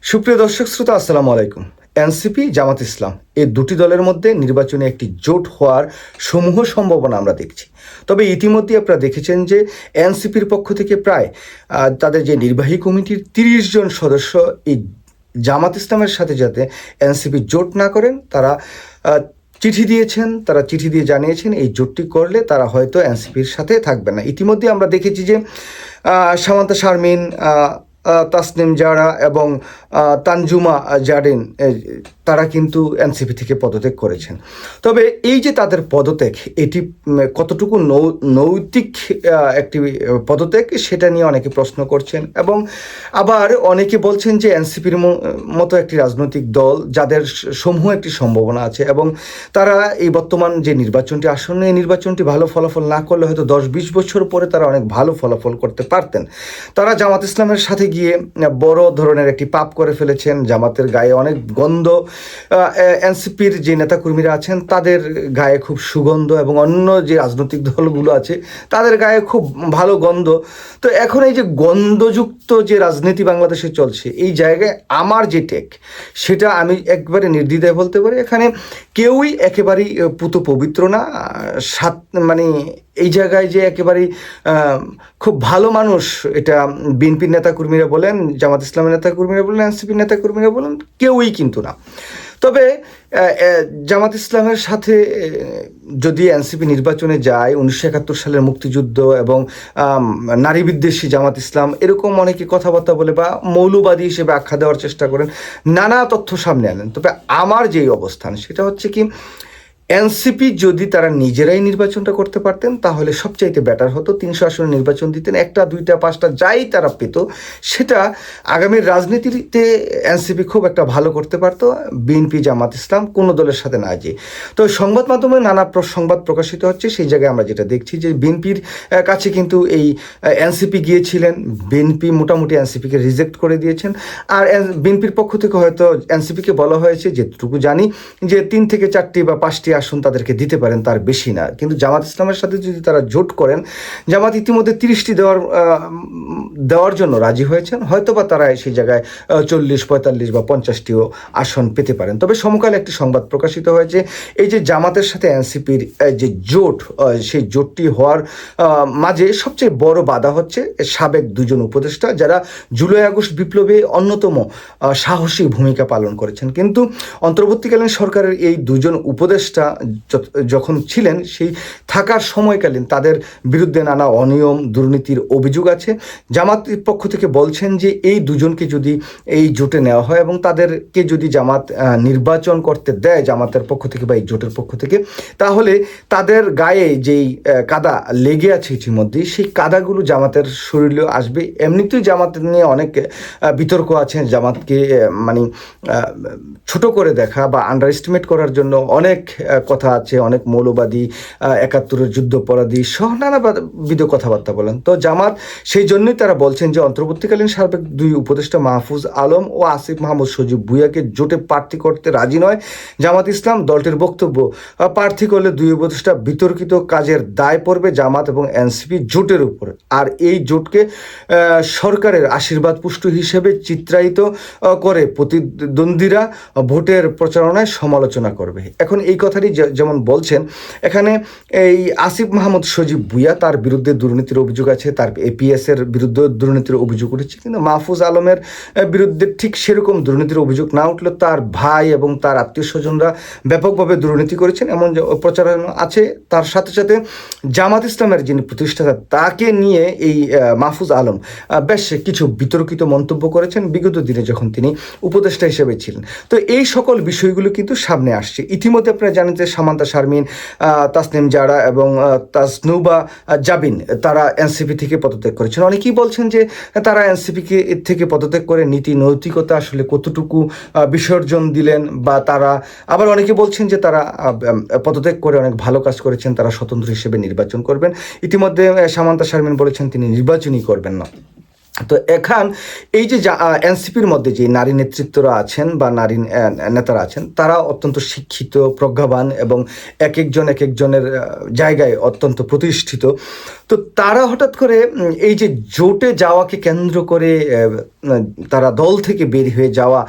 সুপ্রিয় দর্শক শ্রোতা, আসসালামু আলাইকুম। এনসিপি, জামাত ইসলাম এই দুটি দলের মধ্যে নির্বাচনে একটি জোট হওয়ার সমূহ সম্ভাবনা আমরা দেখছি। তবে ইতিমধ্যে আপনারা দেখেছেন যে এনসিপির পক্ষ থেকে প্রায় তাদের যে নির্বাহী কমিটির ৩০ জন সদস্য এই জামাত ইসলামের সাথে যাতে এনসিপি জোট না করেন তারা চিঠি দিয়েছেন। তারা চিঠি দিয়ে জানিয়েছেন এই জোটটি করলে তারা হয়তো এনসিপির সাথে থাকবে না। ইতিমধ্যে আমরা দেখেছি যে সামান্তা শারমিন, তাসনিম জারা এবং তানজুমা জারিন তারা কিন্তু এনসিপি থেকে পদত্যাগ করেছেন। তবে এই যে তাদের পদত্যাগ, এটি কতটুকু নৈতিক একটি পদত্যাগ সেটা নিয়ে অনেকে প্রশ্ন করছেন, এবং আবার অনেকে বলছেন যে এনসিপির মতো একটি রাজনৈতিক দল যাদের সমূহ একটি সম্ভাবনা আছে এবং তারা এই বর্তমান যে নির্বাচনটি আসন্ন, এই নির্বাচনটি ভালো ফলাফল না করলে হয়তো 10-20 বছর পরে তারা অনেক ভালো ফলাফল করতে পারতেন। তারা জামাত ইসলামের সাথে গিয়ে বড় ধরনের একটি পাপ করে ফেলেছেন। জামাতের গায়ে অনেক গন্ধ, এনসিপির যে নেতাকর্মীরা আছেন তাদের গায়ে খুব সুগন্ধ, এবং অন্য যে রাজনৈতিক দলগুলো আছে তাদের গায়ে খুব ভালো গন্ধ। তো এখন এই যে গন্ধযুক্ত যে রাজনীতি বাংলাদেশে চলছে, এই জায়গায় আমার যে টেক সেটা আমি একবারে নির্দ্বিধায় বলতে পারি, এখানে কেউই একেবারেই পুত পবিত্র না। মানে এই জায়গায় যে একেবারেই খুব ভালো মানুষ, এটা বিএনপির নেতাকর্মীরা বলেন, জামাত ইসলামের নেতাকর্মীরা বলেন, এনসিপির নেতাকর্মীরা বলেন, কেউই কিন্তু না। তবে জামাত ইসলামের সাথে যদি এনসিপি নির্বাচনে যায়, 1971 সালের মুক্তিযুদ্ধ এবং নারী বিদ্বেষী জামাত ইসলাম এরকম অনেকে কথাবার্তা বলে বা মৌলবাদী হিসেবে আখ্যা দেওয়ার চেষ্টা করেন, নানা তথ্য সামনে আনেন। তবে আমার যেই অবস্থান সেটা হচ্ছে কি, এনসিপি যদি তারা নিজেরাই নির্বাচনটা করতে পারতেন তাহলে সবচাইতে বেটার হতো। 300 আসনে নির্বাচন দিতেন, 1টা 2টা 5টা যাই তারা পেত, সেটা আগামীর রাজনীতিতে এনসিপি খুব একটা ভালো করতে পারতো, বিএনপি জামাত ইসলাম কোনো দলের সাথে না যেয়ে। তো সংবাদ মাধ্যমে নানা সংবাদ প্রকাশিত হচ্ছে, সেই জায়গায় আমরা যেটা দেখছি যে বিএনপির কাছে কিন্তু এই এনসিপি গিয়েছিলেন, বিএনপি মোটামুটি এনসিপিকে রিজেক্ট করে দিয়েছেন। আর বিএনপির পক্ষ থেকে হয়তো এনসিপিকে বলা হয়েছে, যেটুকু জানি, যে 3 থেকে 4টি বা 5টি আসন তাদেরকে দিতে পারেন, তার বেশি না। কিন্তু জামাত ইসলামের সাথে যদি তারা জোট করেন, জামাত ইতিমধ্যে 30টি দেওয়ার জন্য রাজি হয়েছেন, হয়তো বা তারা সেই জায়গায় 40, 45 বা 50টিও আসন পেতে পারেন। তবে সমকালে একটি সংবাদ প্রকাশিত হয়েছে, এই যে জামাতের সাথে এনসিপির যে জোট, সেই জোটটি হওয়ার মাঝে সবচেয়ে বড় বাধা হচ্ছে সাবেক 2জন উপদেষ্টা, যারা জুলাই আগস্ট বিপ্লবে অন্যতম সাহসী ভূমিকা পালন করেছেন। কিন্তু অন্তর্বর্তীকালীন সরকারের এই 2জন উপদেষ্টা যখন ছিলেন, সেই থাকার সময়কালীন তাদের বিরুদ্ধে নানা অনিয়ম দুর্নীতির অভিযোগ আছে। জামাতের পক্ষ থেকে বলছেন যে এই 2জনকে যদি এই জোটে নেওয়া হয় এবং তাদেরকে যদি জামাত নির্বাচন করতে দেয় জামাতের পক্ষ থেকে বা এই জোটের পক্ষ থেকে, তাহলে তাদের গায়ে যেই কাদা লেগে আছে ইতিমধ্যেই, সেই কাদাগুলো জামাতের শরীরেও আসবে। এমনিতেই জামাতের নিয়ে অনেক বিতর্ক আছে, জামাতকে মানে ছোট করে দেখা বা আন্ডার এস্টিমেট করার জন্য অনেক কথা আছে, অনেক মৌলবাদী, 71-এর যুদ্ধপরাধী সহ নানাবিধ কথাবার্তা বলেন। তো জামাত সেই জন্যই তারা বলছেন যে অন্তর্বর্তীকালীন সাবেক 2 উপদেষ্টা মাহফুজ আলম ও আসিফ মাহমুদ সজীব ভুঁইয়াকে জোটে প্রার্থী করতে রাজি নয় জামাত ইসলাম। দলটির বক্তব্য, প্রার্থী করলে 2 উপদেষ্টা বিতর্কিত কাজের দায় পড়বে জামাত এবং এনসিপি জোটের উপর, আর এই জোটকে সরকারের আশীর্বাদ পুষ্ট হিসেবে চিত্রায়িত করে প্রতিদ্বন্দ্বীরা ভোটের প্রচারণায় সমালোচনা করবে। এখন এই কথাটি যেমন বলছেন, এখানে এই আসিফ মাহমুদ সজীব ভুঁইয়া, তার বিরুদ্ধে দুর্নীতির অভিযোগ আছে, তার এপিএস এর বিরুদ্ধে দুর্নীতির অভিযোগ উঠেছে, কিন্তু মাহফুজ আলমের বিরুদ্ধে ঠিক সেরকম দুর্নীতির অভিযোগ না উঠলেও তার ভাই এবং তার আত্মীয় স্বজনরা ব্যাপকভাবে দুর্নীতি করেছেন এমন প্রচারণা আছে। তার সাথে সাথে জামাত ইসলামের যিনি প্রতিষ্ঠাতা, তাকে নিয়ে এই মাহফুজ আলম বেশ কিছু বিতর্কিত মন্তব্য করেছেন বিগত দিনে যখন তিনি উপদেষ্টা হিসেবে ছিলেন। তো এই সকল বিষয়গুলো কিন্তু সামনে আসছে। ইতিমধ্যে আপনারা জানেন যে সামান্তা শারমিন, তাসনিম জারা এবং তাসনুবা জাবিন তারা এনসিপি থেকে পদত্যাগ করেছেন। অনেকেই বলছেন যে তারা এনসিপিকে থেকে পদত্যাগ করে নীতি নৈতিকতা আসলে কতটুকু বিসর্জন দিলেন, বা তারা আবার অনেকে বলছেন যে তারা পদত্যাগ করে অনেক ভালো কাজ করেছেন, তারা স্বতন্ত্র হিসেবে নির্বাচন করবেন। ইতিমধ্যে সামান্তা শারমিন বলেছেন তিনি নির্বাচনই করবেন না। তো এখন এই যে এনসিপির মধ্যে যে নারী নেতৃত্বরা আছেন বা নারী নেতারা আছেন, তারা অত্যন্ত শিক্ষিত, প্রজ্ঞাবান এবং এক একজনের জায়গায় অত্যন্ত প্রতিষ্ঠিত। তো তারা হঠাৎ করে এই যে জোটে যাওয়াকে কেন্দ্র করে তারা দল থেকে বের হয়ে যাওয়া,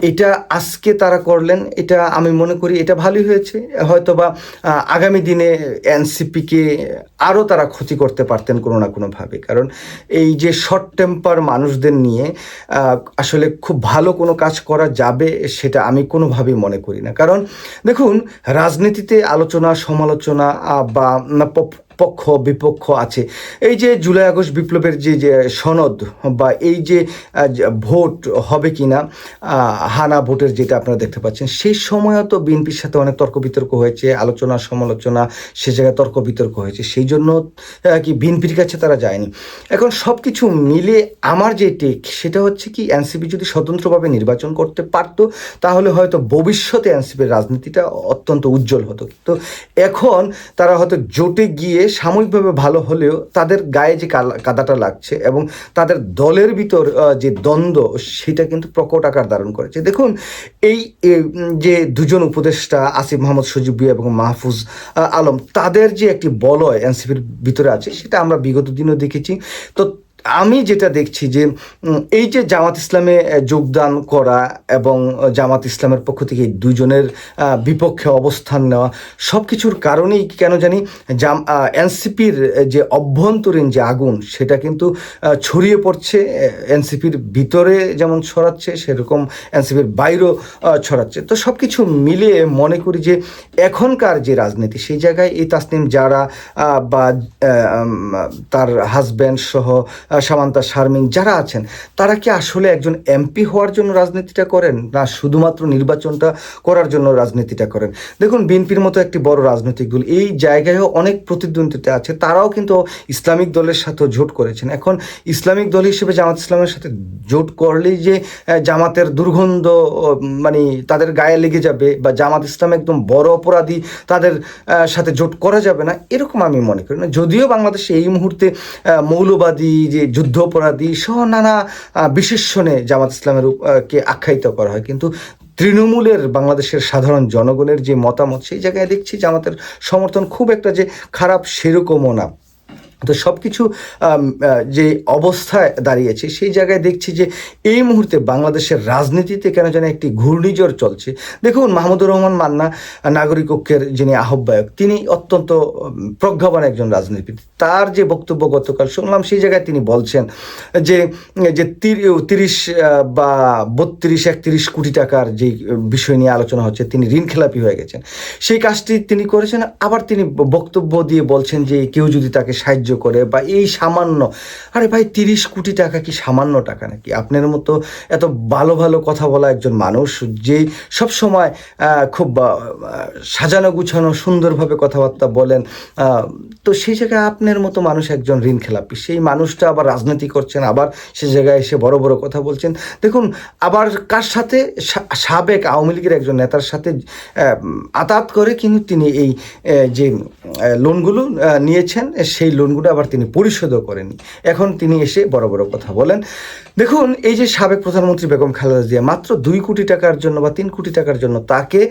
এটা আজকে তারা করলেন, এটা আমি মনে করি এটা ভালোই হয়েছে। হয়তোবা আগামী দিনে এনসিপিকে আরও তারা ক্ষতি করতে পারতেন কোনো না কোনোভাবে, কারণ এই যে শর্ট টেম্পার মানুষদের নিয়ে আসলে খুব ভালো কোনো কাজ করা যাবে সেটা আমি কোনোভাবেই মনে করি না। কারণ দেখুন, রাজনীতিতে আলোচনা সমালোচনা বা পক্ষ বিপক্ষ আছে। এই যে জুলাই আগস্ট বিপ্লবের যে সনদ বা এই যে ভোট হবে কিনা, হানা ভোটের যেটা আপনারা দেখতে পাচ্ছেন, সেই সময়ও তো বিএনপির সাথে অনেক তর্ক বিতর্ক হয়েছে, আলোচনা সমালোচনা, সে জায়গায় তর্ক বিতর্ক হয়েছে, সেই জন্য কি বিএনপির কাছে তারা যায়নি। এখন সব কিছু মিলে আমার যে টেক সেটা হচ্ছে কি, এনসিপি যদি স্বতন্ত্রভাবে নির্বাচন করতে পারতো তাহলে হয়তো ভবিষ্যতে এনসিপির রাজনীতিটা অত্যন্ত উজ্জ্বল হতো। তো এখন তারা হয়তো জোটে গিয়ে সাময়িকভাবে ভালো হলেও তাদের গায়ে যে কাদাটা লাগছে এবং তাদের দলের ভিতর যে দ্বন্দ্ব, সেটা কিন্তু প্রকট আকার ধারণ করেছে। দেখুন, এই যে দুজন উপদেষ্টা আসিফ মাহমুদ সজীব ভুঁইয়া এবং মাহফুজ আলম, তাদের যে একটি বলয় এনসিপির ভিতরে আছে সেটা আমরা বিগত দিনও দেখেছি। তো আমি যেটা দেখছি যে এই যে জামাত ইসলামে যোগদান করা এবং জামাত ইসলামের পক্ষ থেকে এই দুজনের বিপক্ষে অবস্থান নেওয়া, সব কিছুর কারণেই কেন জানি এনসিপির যে অভ্যন্তরীণ যে আগুন সেটা কিন্তু ছড়িয়ে পড়ছে। এনসিপির ভিতরে যেমন ছড়াচ্ছে সেরকম এনসিপির বাইরেও ছড়াচ্ছে। তো সব কিছু মিলিয়ে মনে করি যে এখনকার যে রাজনীতি, সেই জায়গায় এই তাসনিম জারা বা তার হাজব্যান্ড সহ সামান্তা শারমিন যারা আছেন, তারা কি আসলে একজন এমপি হওয়ার জন্য রাজনীতিটা করেন, না শুধুমাত্র নির্বাচনটা করার জন্য রাজনীতিটা করেন? দেখুন, বিএনপির মতো একটি বড় রাজনৈতিক দল, এই জায়গায়ও অনেক প্রতিদ্বন্দ্বিতা আছে, তারাও কিন্তু ইসলামিক দলের সাথেও জোট করেছেন। এখন ইসলামিক দল হিসেবে জামাত ইসলামের সাথে জোট করলেই যে জামাতের দুর্গন্ধ মানে তাদের গায়ে লেগে যাবে, বা জামাত ইসলাম একদম বড় অপরাধী, তাদের সাথে জোট করা যাবে না, এরকম আমি মনে করি না। যদিও বাংলাদেশে এই মুহূর্তে মৌলবাদী, যে যুদ্ধ অপরাধী সহ নানা বিশেষণে জামাত ইসলামের কে আখ্যায়িত করা হয়, কিন্তু তৃণমূলের বাংলাদেশের সাধারণ জনগণের যে মতামত, সেই জায়গায় দেখছি জামাতের সমর্থন খুব একটা যে খারাপ সেরকমও না। তো সব কিছু যে অবস্থায় দাঁড়িয়েছে, সেই জায়গায় দেখছি যে এই মুহূর্তে বাংলাদেশের রাজনীতিতে কেন যেন একটি ঘূর্ণিঝড় চলছে। দেখুন, মাহমুদুর রহমান মান্না, নাগরিক ঐক্যের যিনি আহ্বায়ক, তিনি অত্যন্ত প্রজ্ঞাবান একজন রাজনীতিবিদ। তার যে বক্তব্য গতকাল শুনলাম, সেই জায়গায় তিনি বলছেন যে 30 বা 32-31 কোটি টাকার যে বিষয় নিয়ে আলোচনা হচ্ছে, তিনি ঋণ খেলাপি হয়ে গেছেন, সেই কাজটি তিনি করেছেন। আবার তিনি বক্তব্য দিয়ে বলছেন যে কেউ যদি তাকে সাহায্য করে বা এই সামান্য, আরে ভাই, 30 কোটি টাকা কি সামান্য টাকা নাকি? আপনার মতো এত ভালো ভালো কথা বলা একজন মানুষ, যে সব সময় খুব সাজানো গুছানো সুন্দরভাবে কথাবার্তা বলেন, তো সেই জায়গায় আপনার মতো মানুষ একজন ঋণ খেলাপি, সেই মানুষটা আবার রাজনীতি করছেন, আবার সে জায়গায় এসে বড় বড় কথা বলছেন। দেখুন, আবার কার সাথে, সাবেক আওয়ামী লীগের একজন নেতার সাথে আতাত করে কিন্তু তিনি এই যে লোনগুলো নিয়েছেন, সেই লোনগুলো আবার তিনি পরিশোধও করেননি। এখন তিনি এসে বড় বড় কথা বলেন। দেখুন, এই যে সাবেক প্রধানমন্ত্রী বেগম খালেদা জিয়া মাত্র 2 কোটি টাকার জন্য বা 3 কোটি টাকার জন্য তাকে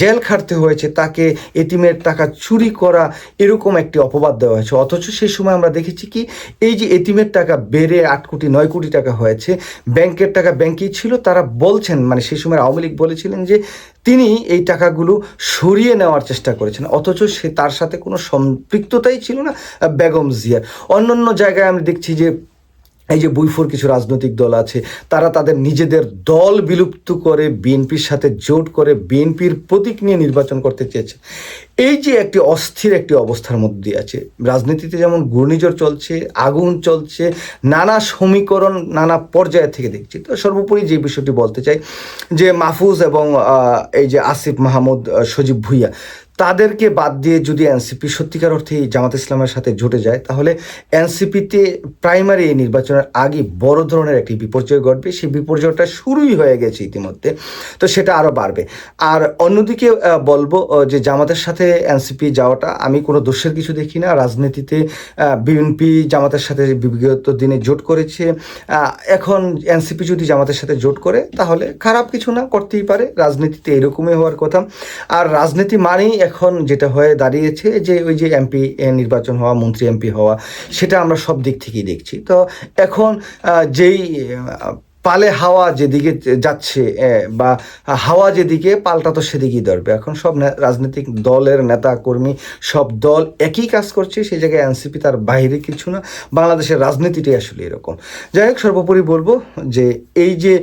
জেল খাটতে হয়েছে, তাকে এতিমের টাকা চুরি করা এরকম একটি অপবাদ দেওয়া হয়েছে। অথচ সেই সময় আমরা দেখেছি কি, এই যে এতিমের টাকা বেড়ে 8 কোটি 9 কোটি টাকা হয়েছে, ব্যাংকের টাকা ব্যাংকেই ছিল। তারা বলছেন, মানে সেই সময় আওয়ামী লীগ বলেছিলেন যে তিনি এই টাকাগুলো সরিয়ে নেওয়ার চেষ্টা করেছেন, অথচ সে তার সাথে কোনো সম্পৃক্ততাই ছিল না বেগম জিয়ার। অন্যান্য জায়গায় আমি দেখছি যে এই যে বৈফর কিছু রাজনৈতিক দল আছে, তারা তাদের নিজেদের দল বিলুপ্ত করে বিএনপির সাথে জোট করে বিএনপির প্রতীক নিয়ে নির্বাচন করতে চেয়েছে। এই যে একটি অস্থির একটি অবস্থার মধ্যে আছে রাজনীতিতে, যেমন ঘূর্ণিঝড় চলছে, আগুন চলছে, নানা সমীকরণ নানা পর্যায়ে থেকে দেখছি। তো সর্বোপরি যে বিষয়টি বলতে চাই, যে মাহফুজ এবং এই যে আসিফ মাহমুদ সজীব ভুঁইয়া, তাদেরকে বাদ দিয়ে যদি এনসিপি সত্যিকার অর্থেই জামাত ইসলামের সাথে জুটে যায়, তাহলে এনসিপিতে প্রাইমারি এই নির্বাচনের আগে বড় ধরনের একটি বিপর্যয় ঘটবে। সেই বিপর্যয়টা শুরুই হয়ে গেছে ইতিমধ্যে, তো সেটা আরও বাড়বে। আর অন্যদিকে বলবো যে জামাতের সাথে এনসিপি যাওয়াটা আমি কোনো দোষের কিছু দেখি না। রাজনীতিতে বিএনপি জামাতের সাথে বিগত দিনে জোট করেছে, এখন এনসিপি যদি জামাতের সাথে জোট করে তাহলে খারাপ কিছু না, করতেই পারে। রাজনীতিতে এরকমই হওয়ার কথা। আর রাজনীতি মানেই এখন যেটা হয়ে দাঁড়িয়েছে যে ওই যে এমপি নির্বাচন হওয়া, মন্ত্রী এমপি হওয়া, সেটা আমরা সব দিক থেকেই দেখছি। তো এখন যেই পালে হাওয়া যেদিকে যাচ্ছে বা হাওয়া যেদিকে পাল্টা তো সেদিকেই ধরবে। এখন সব রাজনৈতিক দলের নেতা কর্মী সব দল একই কাজ করছে, সেই জায়গায় এনসিপি তার বাইরে কিছু না। বাংলাদেশের রাজনীতিটাই আসলে এরকম। যাই হোক, সর্বোপরি বলবো যে এই যে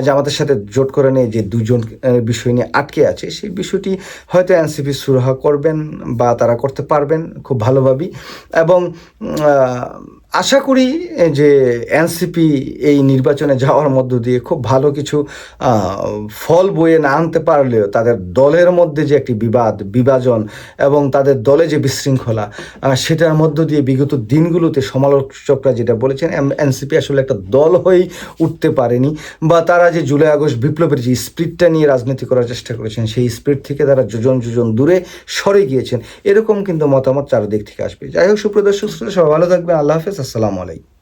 জামাতের সাথে জোট করে নিয়ে যে দুজন বিষয় নিয়ে আটকে আছে, সেই বিষয়টি হয়তো এনসিপি সুরাহা করবেন বা তারা করতে পারবেন খুব ভালোভাবেই। এবং আশা করি যে এনসিপি এই নির্বাচনে যাওয়ার মধ্য দিয়ে খুব ভালো কিছু ফল বয়ে না আনতে পারলেও তাদের দলের মধ্যে যে একটি বিভাজন এবং তাদের দলে যে বিশৃঙ্খলা, সেটার মধ্য দিয়ে বিগত দিনগুলোতে সমালোচকরা যেটা বলেছেন, এনসিপি আসলে একটা দল হয়েই উঠতে পারেনি, বা তারা যে জুলাই আগস্ট বিপ্লবের যে স্পিরিটটা নিয়ে রাজনীতি করার চেষ্টা করেছেন, সেই স্পিরিট থেকে তারা যোজন দূরে সরে গিয়েছেন, এরকম কিন্তু মতামত চারিদিক থেকে আসবে। যাই হোক, সুপ্রিয় দর্শক শ্রোতা, সবাই ভালো থাকবেন। আল্লাহ হাফেজ। আসসালামু আলাইকুম।